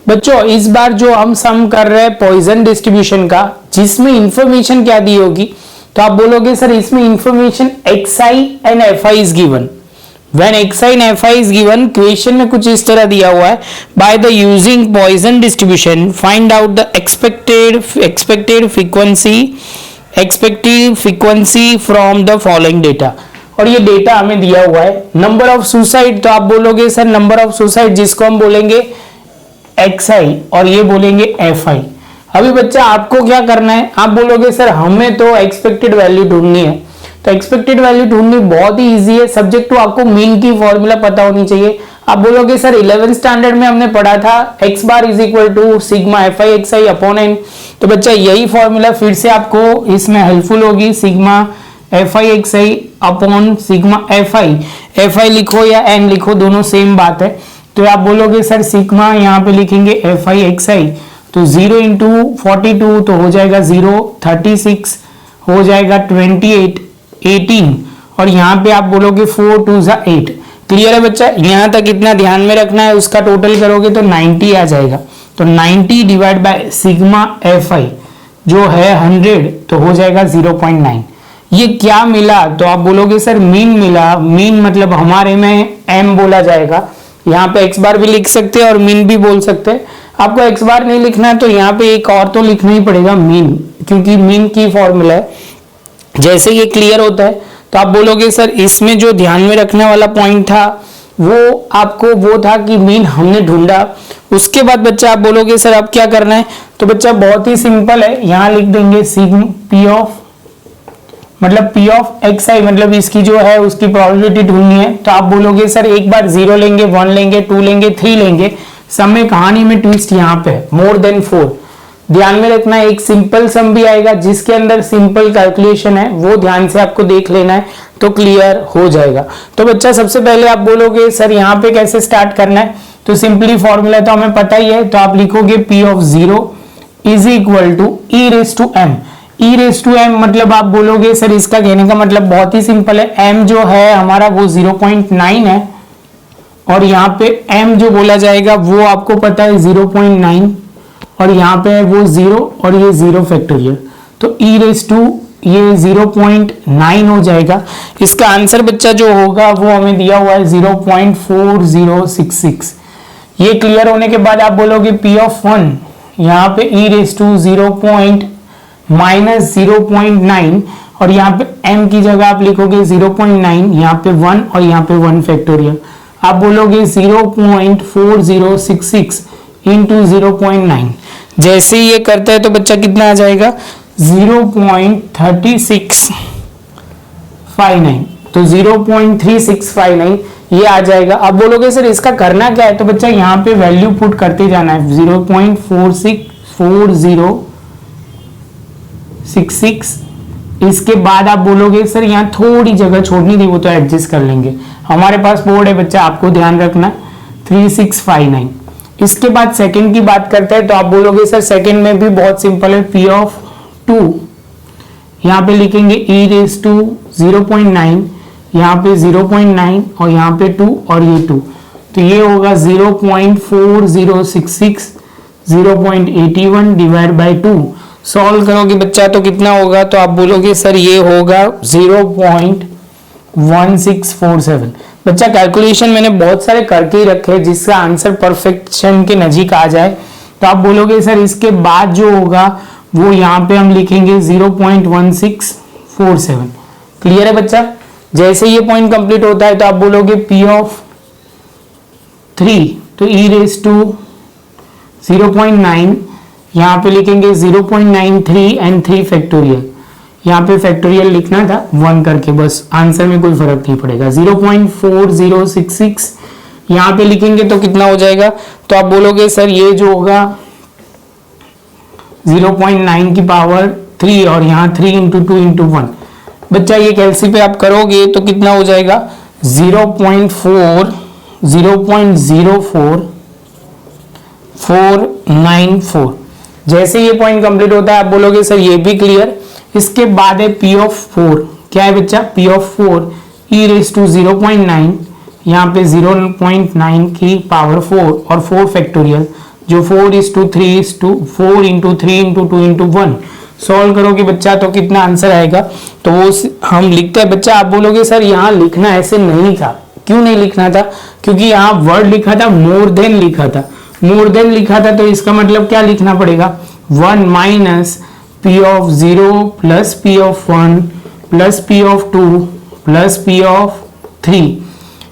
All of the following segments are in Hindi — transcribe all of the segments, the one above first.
बच्चों इस बार जो हम सम कर रहे हैं पॉइजन डिस्ट्रीब्यूशन का, जिसमें इंफॉर्मेशन क्या दी होगी, तो आप बोलोगे सर इसमें information xi and fi is given. When xi and fi is given, question में कुछ इस तरह दिया हुआ है, by the using Poisson distribution find out the expected frequency from the following data. और ये डेटा हमें दिया हुआ है। नंबर ऑफ सुसाइड, तो आप बोलोगे सर नंबर ऑफ सुसाइड जिसको हम बोलेंगे xi और ये बोलेंगे fi। अभी बच्चा आपको क्या करना है, आप बोलोगे सर हमें तो एक्सपेक्टेड वैल्यू ढूंढनी है। तो एक्सपेक्टेड वैल्यू ढूंढनी बहुत ही इजी है, सब्जेक्ट टू आपको मीन की फॉर्मूला पता होनी चाहिए। आप बोलोगे सर 11th स्टैंडर्ड में हमने पढ़ा था x bar is equal to sigma fi xi upon n। तो बच्चा यही फॉर्मूला फिर से आपको इसमें हेल्पफुल होगी, sigma fi xi upon sigma fi लिखो या n लिखो, दोनों सेम बात है। तो आप बोलोगे सर सिग्मा यहाँ पे लिखेंगे fi xi, तो 0 इंटू 42 तो हो जाएगा 0, 36 हो जाएगा 28, 18 और यहाँ पे आप बोलोगे 4 2 8। क्लियर है बच्चा? यहाँ तक इतना ध्यान में रखना है, उसका टोटल करोगे तो 90 आ जाएगा। तो 90 डिवाइड बाय सिग्मा fi जो है 100 तो हो जाएगा 0.9। ये क्या मिला, तो आप बोलोगे सर मीन मिला। मीन मतलब हमारे में m बोला जाएगा, यहाँ पे x बार भी लिख सकते हैं और मीन भी बोल सकते हैं। आपको x बार नहीं लिखना है तो यहाँ पे एक और तो लिखना ही पड़ेगा मीन, क्योंकि मीन की फॉर्मूला है। जैसे ये क्लियर होता है तो आप बोलोगे सर इसमें जो ध्यान में रखने वाला पॉइंट था वो आपको वो था कि मीन हमने ढूंढा। उसके बाद बच्चा आप बोलोगे सर अब क्या करना है, तो बच्चा बहुत ही सिंपल है, यहाँ लिख देंगे सिग्मा p ऑफ xi मतलब इसकी जो है उसकी प्रोबेबिलिटी ढूंढनी है। तो आप बोलोगे सर एक बार 0 लेंगे, 1 लेंगे, 2 लेंगे, 3 लेंगे। सम में कहानी में ट्विस्ट यहाँ पे मोर देन 4। ध्यान में रखना एक सिंपल सम भी आएगा जिसके अंदर सिंपल कैलकुलेशन है, वो ध्यान से आपको देख लेना है तो क्लियर हो जाएगा। तो बच्चा सबसे पहले आप बोलोगे सर यहाँ पे कैसे स्टार्ट करना है, तो सिंपली फॉर्मूला तो हमें पता ही है। तो आप लिखोगे p of 0 is equal to e raise to m मतलब आप बोलोगे सर इसका कहने का मतलब बहुत ही सिंपल है, m जो है हमारा वो 0.9 है और यहाँ पे m जो बोला जाएगा वो आपको पता है 0.9 और यहाँ पे है वो 0 और ये 0 फैक्टोरियल, तो e रेज टू ये 0.9 हो जाएगा। इसका आंसर बच्चा जो होगा वो हमें दिया हुआ है 0.4066। ये क्लियर होने के बाद आप बोलोगे p ऑफ 1 यहाँ पे e रेज टू 0.9 और यहाँ पे m की जगह आप लिखोगे 0.9, यहाँ पे 1 और यहाँ पे 1 फैक्टोरियल। आप बोलोगे 0.4066 इंटू 0.9। जैसे ये करता है तो बच्चा कितना आ जाएगा 0.3659, तो 0.3659 ये आ जाएगा। अब बोलोगे सर इसका करना क्या है, तो बच्चा यहाँ पे वैल्यू पुट करते जाना है 0.4066। इसके बाद आप बोलोगे सर यहाँ थोड़ी जगह छोड़नी थी, वो तो एडजस्ट कर लेंगे, हमारे पास बोर्ड है बच्चा, आपको ध्यान रखना 3659। इसके बाद सेकंड की बात करते हैं तो आप बोलोगे सर सेकंड में भी बहुत सिंपल है, p ऑफ 2 यहाँ पे लिखेंगे e रेज टू 0.9, यहाँ पे 0.9 और यहाँ पे 2 और ये 2, तो ये होगा 0.4066 0.81 डिवाइड बाय 2। सॉल्व करोगे बच्चा तो कितना होगा, तो आप बोलोगे सर ये होगा 0.1647। बच्चा कैलकुलेशन मैंने बहुत सारे करके ही रखे जिसका आंसर परफेक्शन के नजीक आ जाए। तो आप बोलोगे सर इसके बाद जो होगा वो यहाँ पे हम लिखेंगे 0.1647। क्लियर है बच्चा? जैसे ये पॉइंट कंप्लीट होता है तो आप बोलोगे p ऑफ 3, तो e रेज टू 0.9 यहाँ पे लिखेंगे 0.93 एंड 3 फैक्टोरियल। यहाँ पे फैक्टोरियल लिखना था 1 करके, बस आंसर में कोई फर्क नहीं पड़ेगा। 0.4066 यहाँ पे लिखेंगे तो कितना हो जाएगा, तो आप बोलोगे सर ये जो होगा 0.9 की पावर 3 और यहाँ 3 इंटू 2 इंटू 1। बच्चा ये कैलसी पे आप करोगे तो कितना हो जाएगा 0.0494। जैसे ये पॉइंट कंप्लीट होता है आप बोलोगे सर ये भी क्लियर। इसके बाद है p ऑफ 4, क्या है बच्चा p of 4 e raise to 0.9, यहाँ पे 0.9 की पावर 4 और 4 फैक्टोरियल, जो 4:3:4 इंटू 3 इंटू 2 इंटू 1 सॉल्व करोगे बच्चा तो कितना आंसर आएगा। तो वो हम लिखते हैं बच्चा। आप बोलोगे सर यहाँ लिखना ऐसे नहीं था, क्यों नहीं लिखना था? क्योंकि यहाँ वर्ड लिखा था, मोर देन लिखा था, मोर देन लिखा था, तो इसका मतलब क्या लिखना पड़ेगा? 1 minus P of 0 plus P of 1 plus P of 2 plus P of 3।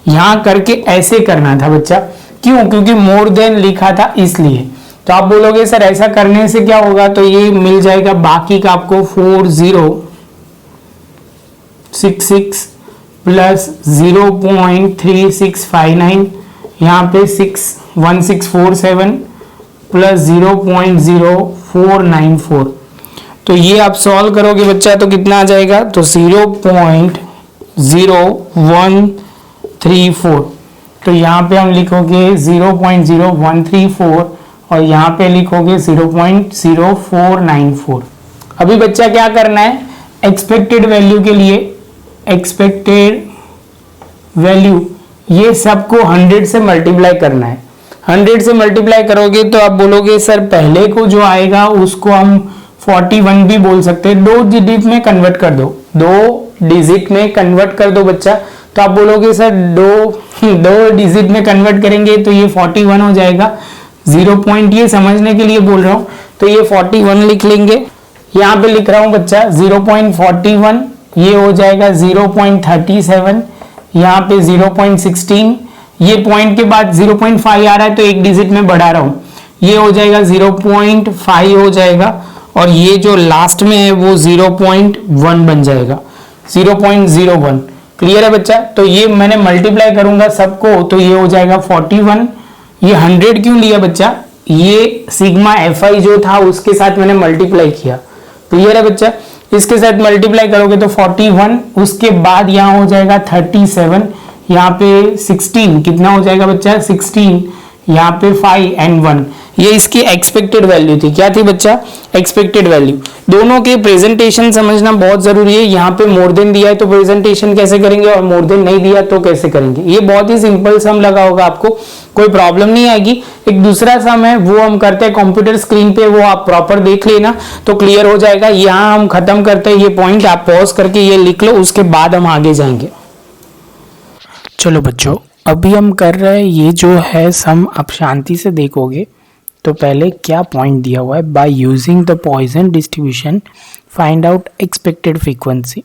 यहां करके ऐसे करना था बच्चा, क्यों? क्योंकि मोर देन लिखा था इसलिए। तो आप बोलोगे सर ऐसा करने से क्या होगा? तो ये मिल जाएगा बाकी का आपको 4066 प्लस 0.3659, यहाँ पे 1647 प्लस 0.0494। तो ये आप सॉल्व करोगे बच्चा तो कितना आ जाएगा? तो 0.0134। तो यहाँ पे हम लिखोगे 0.0134 और यहाँ पे लिखोगे 0.0494। अभी बच्चा क्या करना है? एक्सपेक्टेड वैल्यू के लिए एक्सपेक्टेड वैल्यू ये सबको 100 से मल्टीप्लाई करना है। 100 से मल्टीप्लाई करोगे तो आप बोलोगे सर पहले को जो आएगा उसको हम 41 भी बोल सकते हैं। 2 डिजिट में कन्वर्ट कर दो, 2 डिजिट में कन्वर्ट कर दो बच्चा। तो आप बोलोगे सर 2 डिजिट में कन्वर्ट करेंगे तो ये 41 हो जाएगा। 0 पॉइंट ये समझने के लिए बोल रहा हूं, तो ये 41 लिख लेंगे। यहाँ पे लिख रहा हूं बच्चा 0.41, ये हो जाएगा 0.37, यहाँ पे 0.16, ये पॉइंट के बाद 0.5 आ रहा है तो एक डिजिट में बढ़ा रहा हूं, ये हो जाएगा 0.5 हो जाएगा, और ये जो लास्ट में है वो 0.1 बन जाएगा, 0.01। क्लियर है बच्चा? तो ये मैंने मल्टीप्लाई करूंगा सबको तो ये हो जाएगा 41। ये 100 क्यों लिया बच्चा? ये सिग्मा fi जो था उसके साथ मैंने मल्टीप्लाई किया। क्लियर है बच्चा? इसके साथ मल्टीप्लाई करोगे तो 41, उसके बाद यहाँ हो जाएगा 37, यहाँ पे 16, कितना हो जाएगा बच्चा? 16, यहाँ पे 5 and 1। ये इसकी एक्सपेक्टेड वैल्यू थी। क्या थी बच्चा? Expected value. दोनों के प्रेजेंटेशन समझना बहुत जरूरी है। यहाँ पे मोर देन दिया है तो प्रेजेंटेशन कैसे करेंगे, और मोर देन नहीं दिया तो कैसे करेंगे। ये बहुत ही सिंपल सम लगा होगा, आपको कोई प्रॉब्लम नहीं आएगी। एक दूसरा सम है वो हम करते हैं कंप्यूटर स्क्रीन पे, वो आप प्रॉपर देख लेना तो क्लियर हो जाएगा। यहाँ हम खत्म करते हैं ये पॉइंट, आप पॉज करके ये लिख लो, उसके बाद हम आगे जाएंगे। चलो बच्चों, अभी हम कर रहे हैं ये जो है सम, आप शांति से देखोगे तो पहले क्या पॉइंट दिया हुआ है, by using the Poisson distribution find out expected frequency.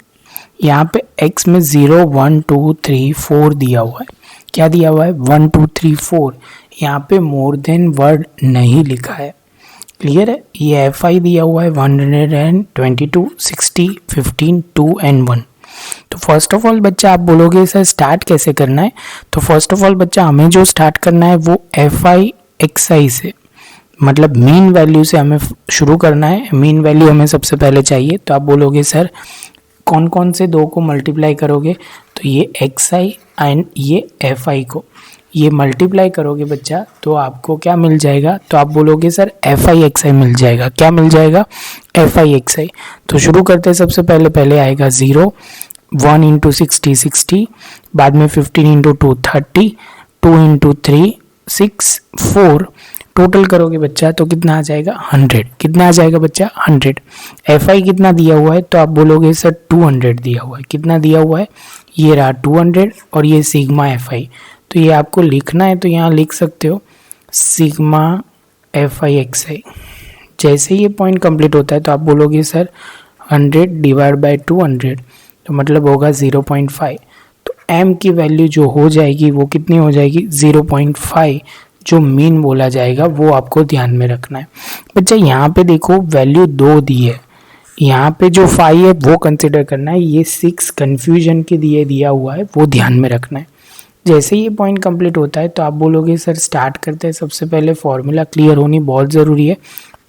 यहाँ पे x में 0 1 2 3 4 दिया हुआ है। क्या दिया हुआ है? 1 2 3 4। यहाँ पे मोर देन वर्ड नहीं लिखा है। क्लियर है? ये fi दिया हुआ है 122 60 15 2 and 1। तो फर्स्ट ऑफ ऑल बच्चा आप बोलोगे सर स्टार्ट कैसे करना है, तो फर्स्ट ऑफ ऑल बच्चा हमें जो स्टार्ट करना है वो fi xi से, मतलब मीन वैल्यू से हमें शुरू करना है। मीन वैल्यू हमें सबसे पहले चाहिए। तो आप बोलोगे सर कौन कौन से दो को मल्टीप्लाई करोगे, तो ये xi एंड ये fi को ये मल्टीप्लाई करोगे बच्चा तो आपको क्या मिल जाएगा, तो आप बोलोगे सर fi xi मिल जाएगा। क्या मिल जाएगा? fi xi। तो शुरू करते हैं, सबसे पहले आएगा 0, 1 इंटू 60 60, बाद में 15 इंटू 2 30, 2 इंटू 3 6 4, टोटल करोगे बच्चा तो कितना आ जाएगा? 100। कितना आ जाएगा बच्चा? 100। fi कितना दिया हुआ है, तो आप बोलोगे सर 200 दिया हुआ है। कितना दिया हुआ है? ये रहा 200, और ये सिग्मा fi। तो ये आपको लिखना है तो यहाँ लिख सकते हो सिग्मा fi xi। जैसे ये पॉइंट कंप्लीट होता है तो आप बोलोगे सर 100 डिवाइड बाई 200, तो मतलब होगा 0.5। तो m की वैल्यू जो हो जाएगी वो कितनी हो जाएगी? 0.5। जो मीन बोला जाएगा वो आपको ध्यान में रखना है बच्चा। यहाँ पे देखो वैल्यू 2 दी है, यहाँ पे जो 5 है वो कंसिडर करना है, ये 6 कंफ्यूजन के लिए दिया हुआ है वो ध्यान में रखना है। जैसे ये पॉइंट कंप्लीट होता है तो आप बोलोगे सर स्टार्ट करते हैं। सबसे पहले फॉर्मूला क्लियर होनी बहुत ज़रूरी है।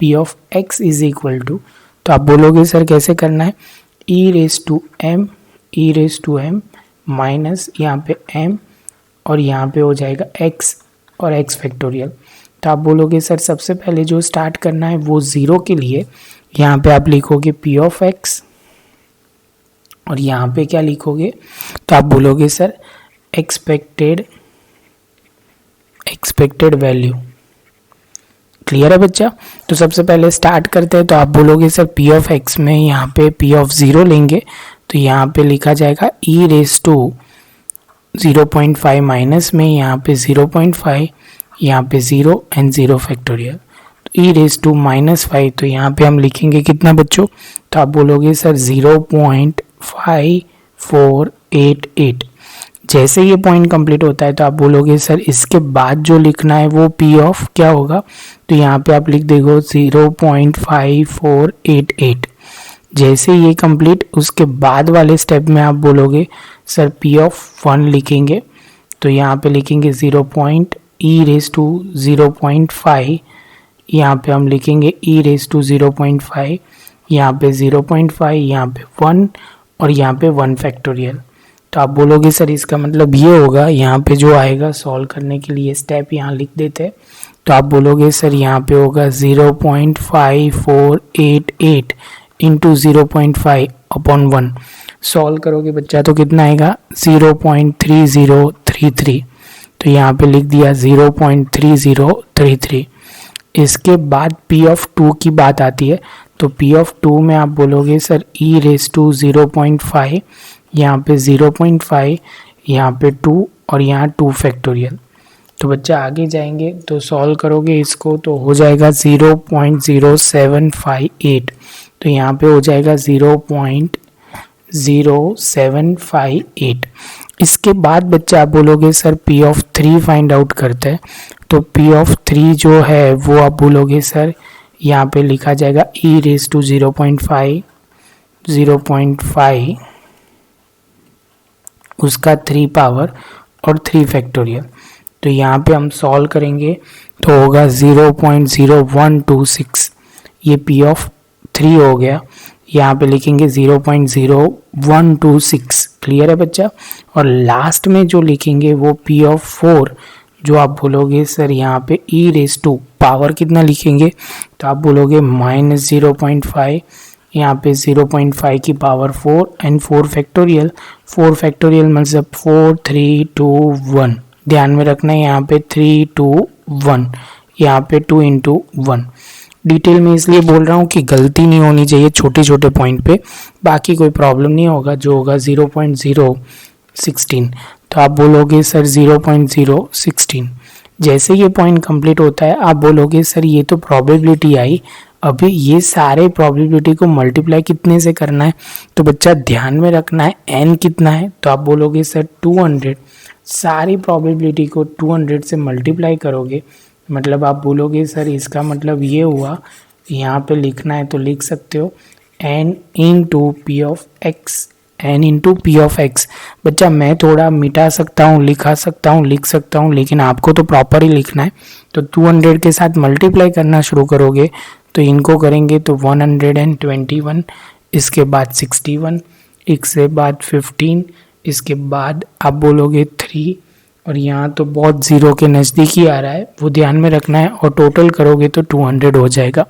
p of x is equal to, तो आप बोलोगे सर कैसे करना है? e raise to m minus यहाँ पे m, और यहाँ पे हो जाएगा x और x फैक्टोरियल। तो आप बोलोगे सर सबसे पहले जो स्टार्ट करना है वो 0 के लिए यहाँ पे आप लिखोगे p ऑफ x, और यहाँ पे क्या लिखोगे, तो आप बोलोगे सर एक्सपेक्टेड वैल्यू। क्लियर है बच्चा। तो सबसे पहले स्टार्ट करते हैं। तो आप बोलोगे सर पी ऑफ एक्स में यहाँ पे पी ऑफ 0 लेंगे तो यहाँ पे लिखा जाएगा ई रेस टू 0.5 माइनस में यहाँ पे 0.5, यहाँ पे 0 एंड 0 फैक्टोरियल। तो ई रेस टू -5 तो यहाँ पे हम लिखेंगे कितना बच्चों, तो आप बोलोगे सर 0.5488। जैसे ये पॉइंट कंप्लीट होता है तो आप बोलोगे सर इसके बाद जो लिखना है वो पी ऑफ क्या होगा, तो यहाँ पे आप लिख देगो 0.5488। जैसे ये कंप्लीट उसके बाद वाले स्टेप में आप बोलोगे सर पी ऑफ 1 लिखेंगे तो यहाँ पे लिखेंगे 0.e⁻⁵, यहाँ पे हम लिखेंगे e⁻⁵, यहाँ पे 0.5, यहाँ पे 1 और यहाँ पे 1 फैक्टोरियल। तो आप बोलोगे सर इसका मतलब ये होगा, यहाँ पे जो आएगा सॉल्व करने के लिए स्टेप यहाँ लिख देते हैं। तो आप बोलोगे सर यहाँ पे होगा 0.5488 इंटू 0.5 अपॉन 1। सॉल्व करोगे बच्चा तो कितना आएगा 0.3033। तो यहाँ पे लिख दिया 0.3033। इसके बाद पी ऑफ 2 की बात आती है। तो पी ऑफ 2 में आप बोलोगे सर e⁻⁵, यहाँ पे 0.5, यहाँ पे 2 और यहाँ 2 फैक्टोरियल। तो बच्चा आगे जाएंगे तो सॉल्व करोगे इसको तो हो जाएगा 0.0758। तो यहाँ पे हो जाएगा 0.0758। इसके बाद बच्चा आप बोलोगे sir P of 3 find out करते हैं। तो पी ऑफ 3 जो है वो आप बोलोगे सर यहाँ पे लिखा जाएगा e⁻⁵, 0.5 उसका 3 पावर और 3 फैक्टोरियल। तो यहाँ पे हम सॉल्व करेंगे तो होगा 0.0126। ये पी ऑफ 3 हो गया, यहाँ पे लिखेंगे 0.0126। क्लियर है बच्चा। और लास्ट में जो लिखेंगे वो पी ऑफ 4 जो आप बोलोगे सर यहाँ पे e⁻, पावर कितना लिखेंगे तो आप बोलोगे -0.5, यहाँ पे 0.5 की पावर 4 एंड 4 फैक्टोरियल। 4 फैक्टोरियल मतलब 4 3 2 1। ध्यान में रखना है यहाँ पे 3 2 1, यहाँ पे 2 इंटू 1। डिटेल में इसलिए बोल रहा हूँ कि गलती नहीं होनी चाहिए छोटे छोटे पॉइंट पे, बाकी कोई प्रॉब्लम नहीं होगा। जो होगा 0.016। तो आप बोलोगे सर 0.016। जैसे ये पॉइंट कंप्लीट होता है आप बोलोगे सर ये तो प्रोबेबिलिटी आई, अभी ये सारे प्रोबेबिलिटी को मल्टीप्लाई कितने से करना है। तो बच्चा ध्यान में रखना है n कितना है, तो आप बोलोगे सर 200। सारी प्रोबेबिलिटी को 200 से मल्टीप्लाई करोगे, मतलब आप बोलोगे सर इसका मतलब ये हुआ, यहाँ पे लिखना है तो लिख सकते हो n into P of x, n into P of x. बच्चा मैं थोड़ा मिटा सकता हूँ, लिखा सकता हूँ, लिख सकता हूँ, लेकिन आपको तो प्रॉपर ही लिखना है। तो 200 के साथ मल्टीप्लाई करना शुरू करोगे तो इनको करेंगे तो 121, इसके बाद 61, इसके बाद 15, इसके बाद आप बोलोगे 3 और यहाँ तो बहुत ज़ीरो के नज़दीक ही आ रहा है, वो ध्यान में रखना है। और टोटल करोगे तो 200 हो जाएगा।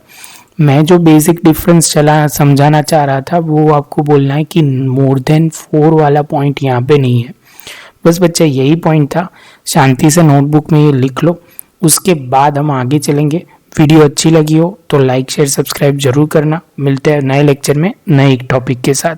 मैं जो बेसिक डिफरेंस समझाना चाह रहा था वो आपको बोलना है कि मोर देन 4 वाला पॉइंट यहाँ पे नहीं है। बस बच्चा यही पॉइंट था, शांति से नोटबुक में ये लिख लो, उसके बाद हम आगे चलेंगे। वीडियो अच्छी लगी हो तो लाइक शेयर सब्सक्राइब जरूर करना। मिलते हैं नए लेक्चर में नए एक टॉपिक के साथ।